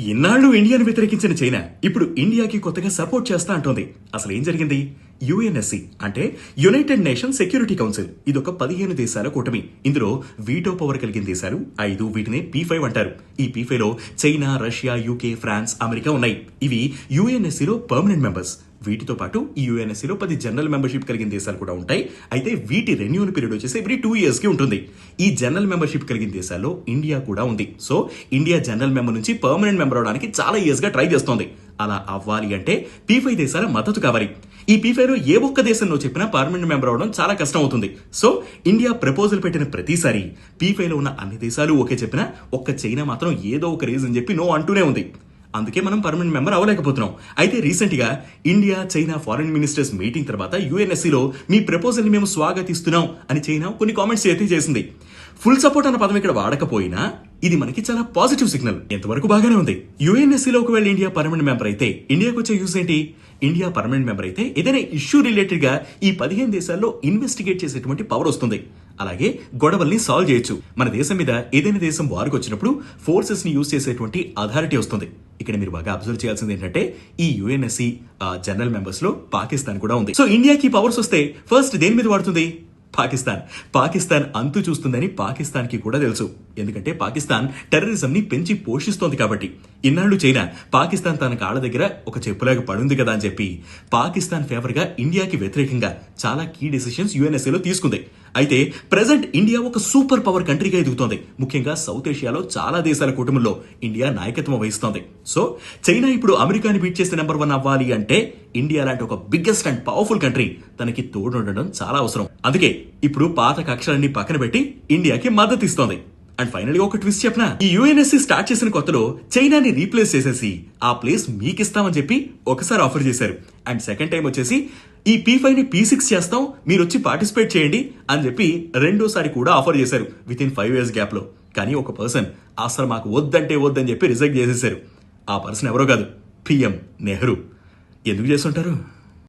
ఇన్నాళ్లు ఇండియాను వ్యతిరేకించిన చైనా ఇప్పుడు ఇండియాకి కొత్తగా సపోర్ట్ చేస్తా అంటోంది. అసలు ఏం జరిగింది? యుఎన్ఎస్సి అంటే యునైటెడ్ నేషన్ సెక్యూరిటీ కౌన్సిల్. ఇదొక 15 దేశాల కూటమి. ఇందులో వీటో పవర్ కలిగిన దేశాలు 5. వీటినే P5 అంటారు. ఈ P5 లో China, Russia, UK, France, America ఉన్నాయి. ఇవి యుఎన్ఎస్సిలో పర్మనెంట్ మెంబర్స్. వీటితో పాటు ఈ యుఎన్ఎస్సిలో 10 జనరల్ మెంబర్షిప్ కలిగిన దేశాలు కూడా ఉంటాయి. అయితే వీటి రెన్యూవల్ పీరియడ్ వచ్చేసి ఎవ్రీ 2 years కి ఉంటుంది. ఈ జనరల్ మెంబర్షిప్ కలిగిన దేశాల్లో ఇండియా కూడా ఉంది. సో ఇండియా జనరల్ మెంబర్ నుంచి పర్మనెంట్ మెంబర్ అవడానికి చాలా ఇయర్స్ గా ట్రై చేస్తోంది. అలా అవ్వాలి అంటే P5 దేశాల మద్దతు కావాలి. ఈ P5 లో ఏ ఒక్క దేశంలో చెప్పినా పర్మనెంట్ మెంబర్ అవడం చాలా కష్టం అవుతుంది. సో ఇండియా ప్రపోజల్ పెట్టిన ప్రతిసారి P5 లో ఉన్న అన్ని దేశాలు ఓకే చెప్పినా ఒక్క చైనా మాత్రం ఏదో ఒక రీజన్ చెప్పి నో అంటూనే ఉంది. అందుకే మనం పర్మనెంట్ మెంబర్ అవ్వలేకపోతున్నాం. అయితే రీసెంట్ గా India China foreign ministers meeting తర్వాత యుఎన్ఎస్సిలో మీ ప్రపోజల్ ని మేము స్వాగతిస్తున్నాం అని చైనా కొన్ని కామెంట్స్ అయితే చేసింది. ఫుల్ సపోర్ట్ అన్న పదం ఇక్కడ వాడకపోయినా ఇది మనకి చాలా పాజిటివ్ సిగ్నల్. ఎంతవరకు బాగానే ఉంది. యుఎన్ఎస్సిలో ఒకవేళ ఇండియా పర్మనెంట్ మెంబర్ అయితే ఇండియాకు వచ్చే యూస్ ఏంటి? ఇండియా పర్మనెంట్ మెంబర్ అయితే ఏదైనా ఇష్యూ రిలేటెడ్ గా ఈ 15 దేశాల్లో ఇన్వెస్టిగేట్ చేసేటువంటి పవర్ వస్తుంది. అలాగే గొడవల్ని సాల్వ్ చేయొచ్చు. మన దేశం మీద ఏదైనా దేశం వారికి వచ్చినప్పుడు ఫోర్సెస్ ని యూజ్ చేసేటువంటి అథారిటీ వస్తుంది. ఇక్కడ మీరు బాగా అబ్జర్వ్ చేయాల్సింది ఏంటంటే ఈ యుఎన్ఎస్సి జనరల్ మెంబర్స్ లో పాకిస్తాన్ కూడా ఉంది. సో ఇండియాకి పవర్స్ వస్తే ఫస్ట్ దేని మీద వాడుతుంది? పాకిస్తాన్ అంతు చూస్తుందని పాకిస్తాన్ కి కూడా తెలుసు. ఎందుకంటే పాకిస్తాన్ టెర్రరిజం ని పెంచి పోషిస్తోంది కాబట్టి. ఇన్నాళ్లు చైనా పాకిస్తాన్ తన కాళ్ళ దగ్గర ఒక చెప్పులాగా పడుంది కదా అని చెప్పి పాకిస్తాన్ ఫేవర్ గా ఇండియాకి వ్యతిరేకంగా చాలా కీ డెసిషన్స్ యుఎన్ఎస్ఏలో తీసుకుంది. అయితే ప్రెసెంట్ ఇండియా ఒక సూపర్ పవర్ కంట్రీగా ఎదుగుతోంది. ముఖ్యంగా సౌత్ ఏషియాలో చాలా దేశాల కూటమిలో ఇండియా నాయకత్వం వహిస్తోంది. సో చైనా ఇప్పుడు అమెరికాని బీట్ చేసి నెంబర్ 1 అవ్వాలి అంటే ఇండియా లాంటి ఒక బిగ్గెస్ట్ అండ్ పవర్ఫుల్ కంట్రీ తనకి తోడుండడం చాలా అవసరం. అందుకే ఇప్పుడు పాత కక్షలన్నీ పక్కన పెట్టి ఇండియాకి మద్దతు ఇస్తోంది. అండ్ ఫైనల్ గా ఒక ట్విస్ట్ చెప్పనా? ఈ యుఎన్ఎస్సి స్టార్ట్ చేసిన కొత్తలో చైనాని రీప్లేస్ చేసేసి ఆ ప్లేస్ మీకు ఇస్తామని చెప్పి ఒకసారి ఆఫర్ చేశారు. అండ్ సెకండ్ టైం వచ్చేసి ఈ P5 ని P6 చేస్తాం, మీరు వచ్చి పార్టిసిపేట్ చేయండి అని చెప్పి రెండోసారి కూడా ఆఫర్ చేశారు విత్ ఇన్ 5 years గ్యాప్ లో. కానీ ఒక పర్సన్ అసలు మాకు వద్దంటే వద్దని చెప్పి రిజెక్ట్ చేసేశారు. ఆ పర్సన్ ఎవరో కాదు, PM నెహ్రూ. ఎందుకు చేస్తుంటారు?